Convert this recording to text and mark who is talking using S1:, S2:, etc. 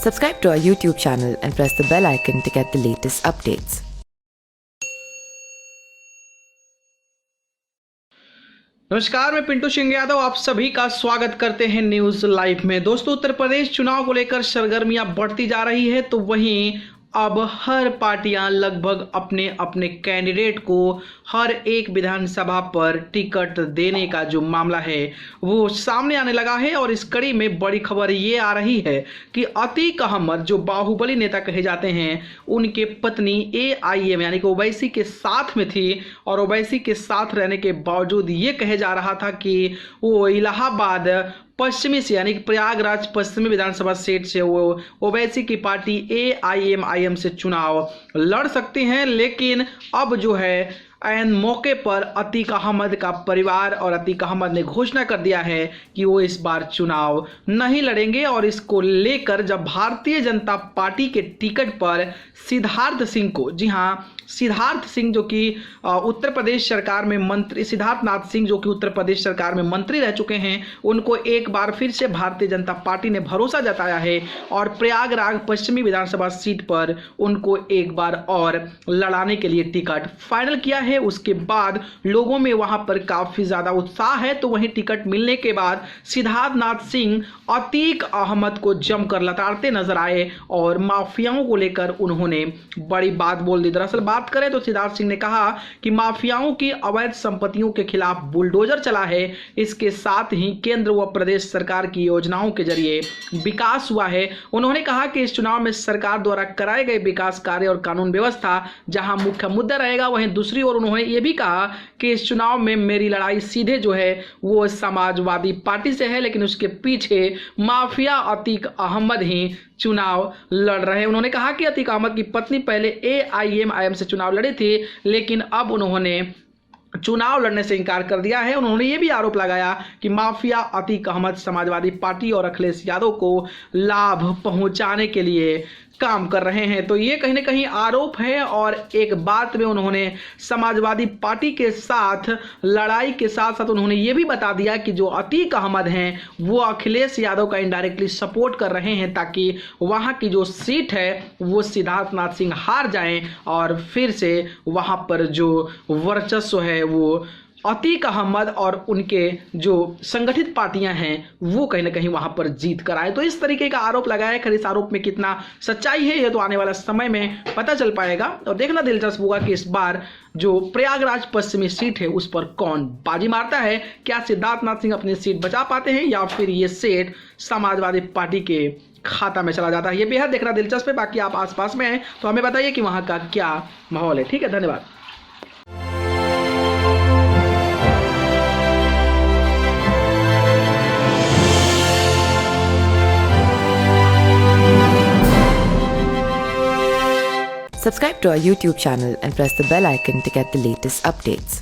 S1: Subscribe to our YouTube channel and press the bell icon to get the latest updates.
S2: नमस्कार, मैं पिंटू सिंह यादव आप सभी का स्वागत करते हैं न्यूज लाइव में। दोस्तों, उत्तर प्रदेश चुनाव को लेकर सरगर्मियां बढ़ती जा रही है, तो वहीं अब हर पार्टियां लगभग अपने अपने कैंडिडेट को हर एक विधानसभा पर टिकट देने का जो मामला है वो सामने आने लगा है। और इस कड़ी में बड़ी खबर ये आ रही है कि अतीक अहमद जो बाहुबली नेता कहे जाते हैं, उनके पत्नी AIM यानी कि ओवैसी के साथ में थी, और ओवैसी के साथ रहने के बावजूद ये कहे जा रहा था कि वो इलाहाबाद पश्चिमी से यानी कि प्रयागराज पश्चिमी विधानसभा सीट से वो ओवैसी की पार्टी AIM से चुनाव लड़ सकते हैं। लेकिन अब जो है ऐन मौके पर अतीक अहमद का परिवार और अतीक अहमद ने घोषणा कर दिया है कि वो इस बार चुनाव नहीं लड़ेंगे। और इसको लेकर जब भारतीय जनता पार्टी के टिकट पर सिद्धार्थ सिंह को, जी हाँ, सिद्धार्थ सिंह जो कि उत्तर प्रदेश सरकार में मंत्री, सिद्धार्थनाथ सिंह जो कि उत्तर प्रदेश सरकार में मंत्री रह चुके हैं, उनको एक बार फिर से भारतीय जनता पार्टी ने भरोसा जताया है और प्रयागराज पश्चिमी विधानसभा सीट पर उनको एक बार और लड़ाने के लिए टिकट फाइनल किया है। उसके बाद लोगों में वहां पर काफी ज्यादा उत्साह है। तो वहीं टिकट मिलने के बाद सिद्धार्थनाथ सिंह अतीक अहमद को जमकर लताड़ते नजर आए और माफियाओं को लेकर उन्होंने बड़ी बात बोल दी। दरअसल बात करें तो सिद्धार्थ सिंह ने कहा कि माफियाओं की अवैध संपत्तियों के खिलाफ बुलडोजर चला है, इसके साथ ही केंद्र व प्रदेश सरकार की योजनाओं के जरिए विकास हुआ है। उन्होंने कहा कि इस चुनाव में सरकार द्वारा कराए गए विकास कार्य और कानून व्यवस्था जहां मुख्य मुद्दा रहेगा, वहीं दूसरी ओर उन्होंने ये भी कहा कि इस चुनाव में मेरी लड़ाई सीधे जो है वो समाजवादी पार्टी से है, लेकिन उसके पीछे माफिया अतीक अहमद ही चुनाव लड़ रहे हैं। उन्होंने कहा कि अतीक अहमद की पत्नी पहले AIM से चुनाव लड़ी थी, लेकिन अब उन्होंने चुनाव लड़ने से इनकार कर दिया है। उन्होंने ये भी आरोप लगाया कि माफिया अतीक अहमद समाजवादी पार्टी और अखिलेश यादव को लाभ पहुंचाने के लिए काम कर रहे हैं। तो ये कहीं ना कहीं आरोप है। और एक बात में उन्होंने समाजवादी पार्टी के साथ लड़ाई के साथ साथ उन्होंने ये भी बता दिया कि जो अतीक अहमद हैं वो अखिलेश यादव का इनडायरेक्टली सपोर्ट कर रहे हैं, ताकि वहां की जो सीट है वो सिद्धार्थनाथ सिंह हार जाएं और फिर से वहां पर जो वर्चस्व है वो अतीक अहमद और उनके जो संगठित पार्टियां हैं वो कहीं ना कहीं वहां पर जीत कर आए। तो इस तरीके का आरोप लगाया है। खैर, इस आरोप में कितना सच्चाई है ये तो आने वाला समय में पता चल पाएगा। और देखना दिलचस्प होगा कि इस बार जो प्रयागराज पश्चिमी सीट है उस पर कौन बाजी मारता है। क्या सिद्धार्थनाथ सिंह अपनी सीट बचा पाते हैं या फिर ये सीट समाजवादी पार्टी के खाता में चला जाता है। ये बेहद देखना दिलचस्प है। बाकी आप आसपास में हैं तो हमें बताइए कि वहां का क्या माहौल है। ठीक है, धन्यवाद।
S1: Subscribe to our YouTube channel and press the bell icon to get the latest updates.